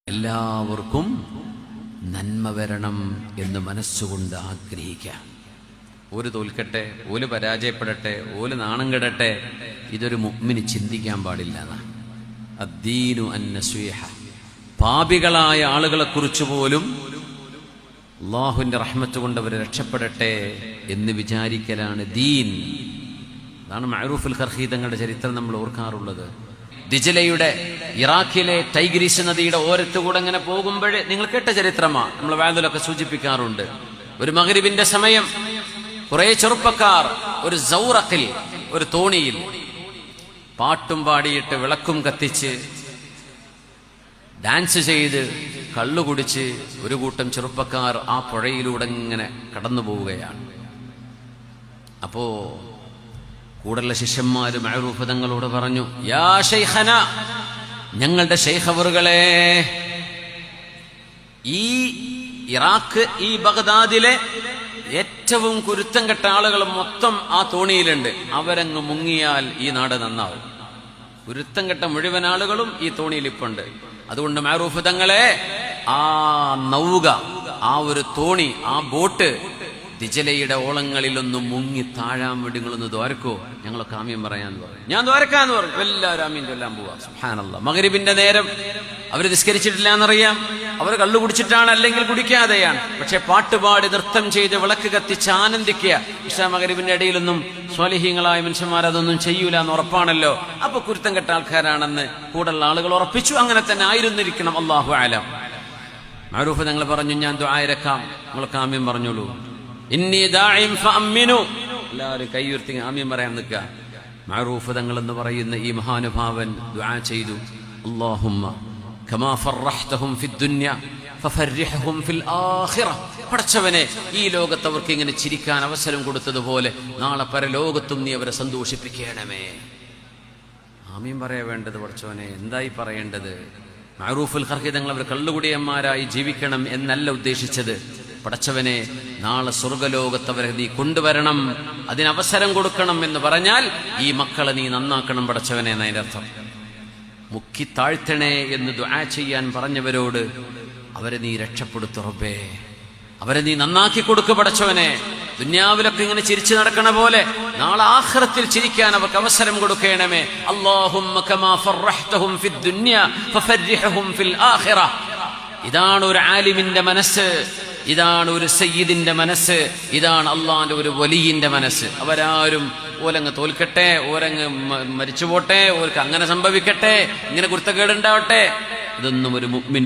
എല്ലാവർക്കും നന്മ വരണം എന്ന് മനസ്സുകൊണ്ട് ആഗ്രഹിക്കാം. ഓല് തോൽക്കട്ടെ, ഓല് പരാജയപ്പെടട്ടെ, ഓല് നാണം കെടട്ടെ, ഇതൊരു മുഅ്മിന് ചിന്തിക്കാൻ പാടില്ല. അദ്ദീനു അന്നസ്വീഹ. പാപികളായ ആളുകളെക്കുറിച്ച് പോലും അല്ലാഹുവിന്റെ റഹ്മത്ത് കൊണ്ട് അവർ രക്ഷപ്പെടട്ടെ എന്ന് വിചാരിക്കലാണ് ദീൻ. അതാണ് മഅറൂഫുൽ ഖർഖി തങ്ങളുടെ ചരിത്രം നമ്മൾ ഓർക്കാറുള്ളത്. ദിജലയുടെ ഇറാഖിലെ ടൈഗ്രീസ് നദിയുടെ ഓരത്തുകൂടെ അങ്ങനെ പോകുമ്പോഴേ നിങ്ങൾ കേട്ട ചരിത്രമാണ്, നമ്മൾ വാദിലൊക്കെ സൂചിപ്പിക്കാറുണ്ട്. ഒരു മഗ്രിബിന്റെ സമയം കുറെ ചെറുപ്പക്കാർ ഒരു സൗറഖിൽ, ഒരു തോണിയിൽ പാട്ടും പാടിയിട്ട് വിളക്കും കത്തിച്ച് ഡാൻസ് ചെയ്ത് കള്ളു കുടിച്ച് ഒരു കൂട്ടം ചെറുപ്പക്കാർ ആ പുഴയിലൂടെ ഇങ്ങനെ കടന്നു പോവുകയാണ്. അപ്പോ കൂടെയുള്ള ശിഷ്യന്മാര് മഅറൂഫ് തങ്ങളോട് പറഞ്ഞു, യാ ശൈഖന, ഞങ്ങളുടെ ശൈഖവറുകളെ, ഈ ഇറാഖ്, ഈ ബഗ്ദാദിലെ ഏറ്റവും കുരുത്തം കെട്ട ആളുകൾ മൊത്തം ആ തോണിയിലുണ്ട്. അവരങ്ങ് മുങ്ങിയാൽ ഈ നാട് നന്നാവും. കുരുത്തം കെട്ട മുഴുവൻ ആളുകളും ഈ തോണിയിൽ ഇപ്പുണ്ട്. അതുകൊണ്ട് മഅറൂഫ് തങ്ങളെ, ആ നൗക, ആ ഒരു തോണി, ആ ബോട്ട് ദിജലയുടെ ഓളങ്ങളിലൊന്നും മുങ്ങി താഴാൻ വേണ്ടി നിങ്ങളൊന്ന് ദ്വാരക്കോ, ഞങ്ങളൊക്കെ ആമീൻ പറയാന്ന് പറഞ്ഞു. ഞാൻ ദ്വാരക്കാന്ന് പറഞ്ഞു. എല്ലാവരും ആമീൻ ചൊല്ലാൻ പോവാ. സുബ്ഹാനല്ലാഹ്. മഗ്രിബിന്റെ നേരം അവര് നിസ്കരിച്ചിട്ടില്ല എന്നറിയാം, അവർ കള്ളു കുടിച്ചിട്ടാണ്, അല്ലെങ്കിൽ കുടിക്കാതെയാണ്. പക്ഷെ പാട്ടുപാടി നൃത്തം ചെയ്ത് വിളക്ക് കത്തിച്ച് ആനന്ദിക്കുക. ഇശാ മഗ്രിബിന്റെ ഇടയിലൊന്നും സ്വാലിഹീങ്ങളായ മനുഷ്യന്മാർ അതൊന്നും ചെയ്യൂല എന്ന് ഉറപ്പാണല്ലോ. അപ്പൊ കുരുത്തം കെട്ട ആൾക്കാരാണെന്ന് കൂടുള്ള ആളുകൾ ഉറപ്പിച്ചു. അങ്ങനെ തന്നെ ആയിരുന്നിരിക്കണം. അല്ലാഹു അലം. മഅറൂഫ് തങ്ങൾ പറഞ്ഞു, ഞാൻ ദുആയിരക്കാം, നിങ്ങൾക്ക് ആമീൻ പറഞ്ഞോളൂ. ഇന്നി ദാഇം ഫഅമ്മിനു. എല്ലാവരും കൈയുയർത്തി ആമീൻ പറയാൻ നിൽക്കുക. മഅറൂഫ് തങ്ങൾ എന്ന് പറയുന്ന ഈ മഹാനുഭാവൻ ദുആ ചെയ്തു, അല്ലാഹുമ്മ കമാ ഫറഹ്തഹും ഫിദ്ദുനിയ ഫഫർരിഹ്ഹും ഫിൽ ആഖിറ. പടച്ചവനെ, ഈ ലോകത്ത് അവർക്ക് ഇങ്ങനെ ചിരിക്കാൻ അവസരം കൊടുത്തതുപോലെ നാളെ പരലോകത്തും നീ അവരെ സന്തോഷിപ്പിക്കണമേ. ആമീൻ പറയാ വേണ്ടത്. പടച്ചവനെ, എന്തായി പറയേണ്ടത്? മഅറൂഫുൽ ഖർഖി തങ്ങൾ അവർ കള്ളുകുടിയന്മാരായി ജീവിക്കണം എന്നല്ല ഉദ്ദേശിച്ചത്. പടച്ചവനെ, നാളെ സ്വർഗലോകത്തവരെ നീ കൊണ്ടുവരണം, അതിനവസരം കൊടുക്കണം എന്ന് പറഞ്ഞാൽ ഈ മക്കളെ നീ നന്നാക്കണം പടച്ചവനെ എന്നതിന്റെ അർത്ഥം. മുക്കി താഴ്ത്തണേ എന്ന് ദുആ ചെയ്യാൻ പറഞ്ഞവരോട് അവരെ നീ രക്ഷപ്പെടുത്തു റബ്ബേ, അവരെ നീ നന്നാക്കി കൊടുക്കു പടച്ചവനെ. ദുനിയാവിലൊക്കെ ഇങ്ങനെ ചിരിച്ചു നടക്കണ പോലെ നാളെ ആഖിറത്തിൽ ചിരിക്കാൻ അവർക്ക് അവസരം കൊടുക്കണമേ. അല്ലാഹുമ്മ കമാ ഫറഹ്തഹും ഫിദ്ദുനിയ ഫഫർരിഹ്ഹും ഫിൽ ആഖിറ. ഇതാണ് ഒരു ആലിമിന്റെ മനസ്സ്, ഇതാണ് ഒരു സയ്യിദിന്റെ മനസ്സ്, ഇതാണ് അള്ളാന്റെ ഒരു വലിയിന്റെ മനസ്സ്. അവരാരും ഓലങ്ങ് തോൽക്കട്ടെ, ഓരങ്ങ് മരിച്ചു പോട്ടെ, ഓർക്ക് അങ്ങനെ സംഭവിക്കട്ടെ, ഇങ്ങനെ കുരുത്തക്കേടുണ്ടാവട്ടെ, ഇതൊന്നും ഒരു മുഅ്മിൻ